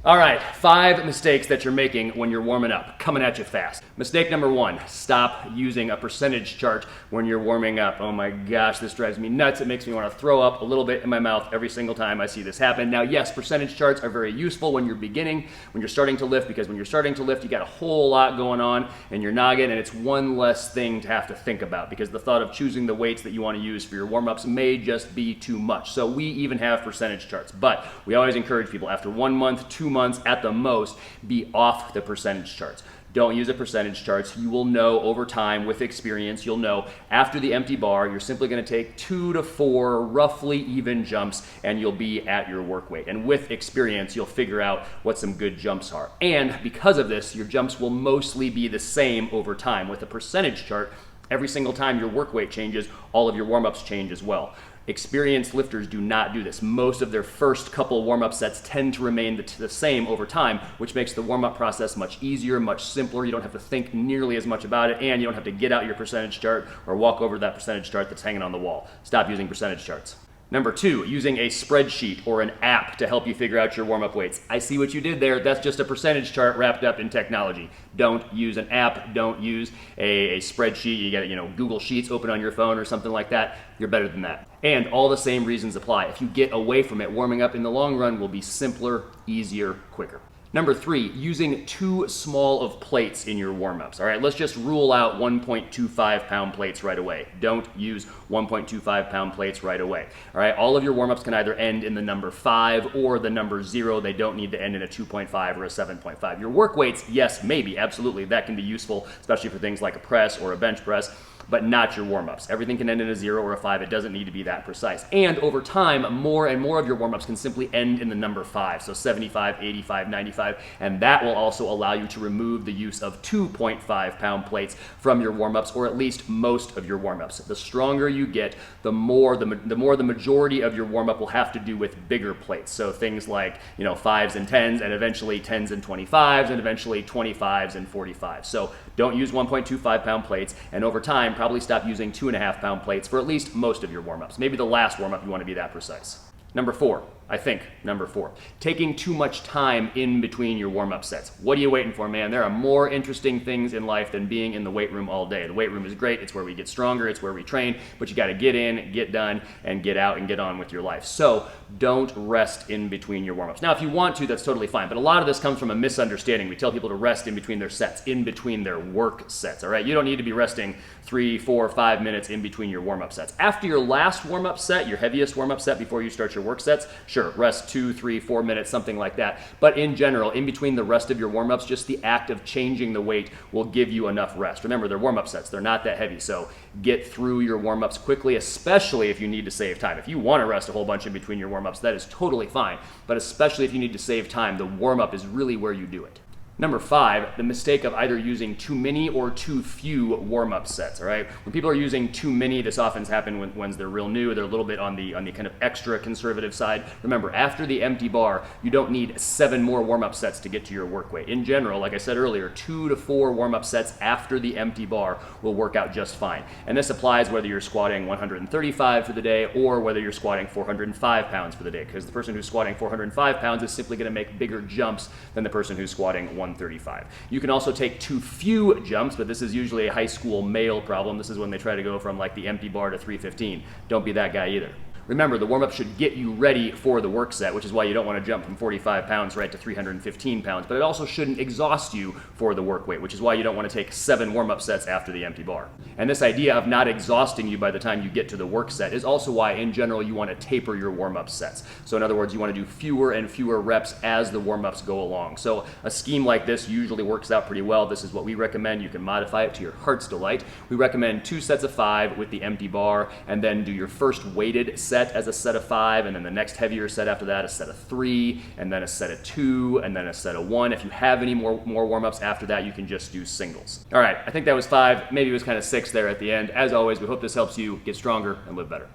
All right, 5 mistakes that you're making when you're warming up, coming at you fast. Mistake number 1, stop using a percentage chart when you're warming up. Oh my gosh, this drives me nuts. It makes me want to throw up a little bit in my mouth every single time I see this happen. Now, yes, percentage charts are very useful when you're beginning, when you're starting to lift, because when you're starting to lift, you got a whole lot going on in your noggin, and it's one less thing to have to think about, because the thought of choosing the weights that you want to use for your warm-ups may just be too much. So we even have percentage charts, but we always encourage people after 1 month, 2 months at the most, be off the percentage charts. Don't use a percentage charts. You will know over time with experience, you'll know after the empty bar, you're simply going to take 2 to 4 roughly even jumps and you'll be at your work weight. And with experience, you'll figure out what some good jumps are. And because of this, your jumps will mostly be the same over time. With a percentage chart, every single time your work weight changes, all of your warm-ups change as well. Experienced lifters do not do this. Most of their first couple warm-up sets tend to remain the same over time, which makes the warm-up process much easier, much simpler. You don't have to think nearly as much about it, and you don't have to get out your percentage chart or walk over that percentage chart that's hanging on the wall. Stop using percentage charts. Number 2, using a spreadsheet or an app to help you figure out your warm-up weights. I see what you did there. That's just a percentage chart wrapped up in technology. Don't use an app. Don't use a spreadsheet. You got Google Sheets open on your phone or something like that. You're better than that. And all the same reasons apply. If you get away from it, warming up in the long run will be simpler, easier, quicker. Number 3, using too small of plates in your warm-ups. All right, let's just rule out 1.25 pound plates right away. Don't use 1.25 pound plates right away. All right, all of your warm-ups can either end in the number 5 or the number 0. They don't need to end in a 2.5 or a 7.5. Your work weights, yes, maybe, absolutely, that can be useful, especially for things like a press or a bench press, but not your warm-ups. Everything can end in a 0 or a 5. It doesn't need to be that precise. And over time, more and more of your warm-ups can simply end in the number 5. So 75, 85, 95, and that will also allow you to remove the use of 2.5 pound plates from your warm-ups, or at least most of your warm-ups. The stronger you get, the more the majority of your warm-up will have to do with bigger plates. So things like 5s and 10s, and eventually 10s and 25s, and eventually 25s and 45s. So don't use 1.25 pound plates, and over time, probably stop using 2.5 pound plates for at least most of your warm-ups. Maybe the last warm-up you want to be that precise. Number 4, taking too much time in between your warm-up sets. What are you waiting for, man? There are more interesting things in life than being in the weight room all day. The weight room is great. It's where we get stronger. It's where we train, but you got to get in, get done, and get out and get on with your life. So don't rest in between your warm-ups. Now, if you want to, that's totally fine, but a lot of this comes from a misunderstanding. We tell people to rest in between their sets, in between their work sets, all right? You don't need to be resting 3, 4, 5 minutes in between your warm-up sets. After your last warm-up set, your heaviest warm-up set before you start your work sets, sure, rest 2, 3, 4 minutes, something like that. But in general, in between the rest of your warm-ups, just the act of changing the weight will give you enough rest. Remember, they're warm-up sets. They're not that heavy, so get through your warm-ups quickly, especially if you need to save time. If you want to rest a whole bunch in between your warm-ups, that is totally fine. But especially if you need to save time, the warm-up is really where you do it. Number 5, the mistake of either using too many or too few warm-up sets, all right? When people are using too many, this often happens when they're real new, they're a little bit on the kind of extra conservative side. Remember, after the empty bar, you don't need 7 more warm-up sets to get to your work weight. In general, like I said earlier, 2 to 4 warm-up sets after the empty bar will work out just fine. And this applies whether you're squatting 135 for the day or whether you're squatting 405 pounds for the day, because the person who's squatting 405 pounds is simply going to make bigger jumps than the person who's squatting 135. You can also take too few jumps, but this is usually a high school male problem. This is when they try to go from like the empty bar to 315. Don't be that guy either. Remember, the warm-up should get you ready for the work set, which is why you don't want to jump from 45 pounds right to 315 pounds, but it also shouldn't exhaust you for the work weight, which is why you don't want to take 7 warm-up sets after the empty bar. And this idea of not exhausting you by the time you get to the work set is also why, in general, you want to taper your warm-up sets. So in other words, you want to do fewer and fewer reps as the warm-ups go along. So a scheme like this usually works out pretty well. This is what we recommend. You can modify it to your heart's delight. We recommend 2 sets of 5 with the empty bar, and then do your first weighted set as a set of 5, and then the next heavier set after that, a set of 3, and then a set of 2, and then a set of 1. If you have any more warm-ups after that, you can just do singles. All right, I think that was 5. Maybe it was kind of 6 there at the end. As always, we hope this helps you get stronger and live better.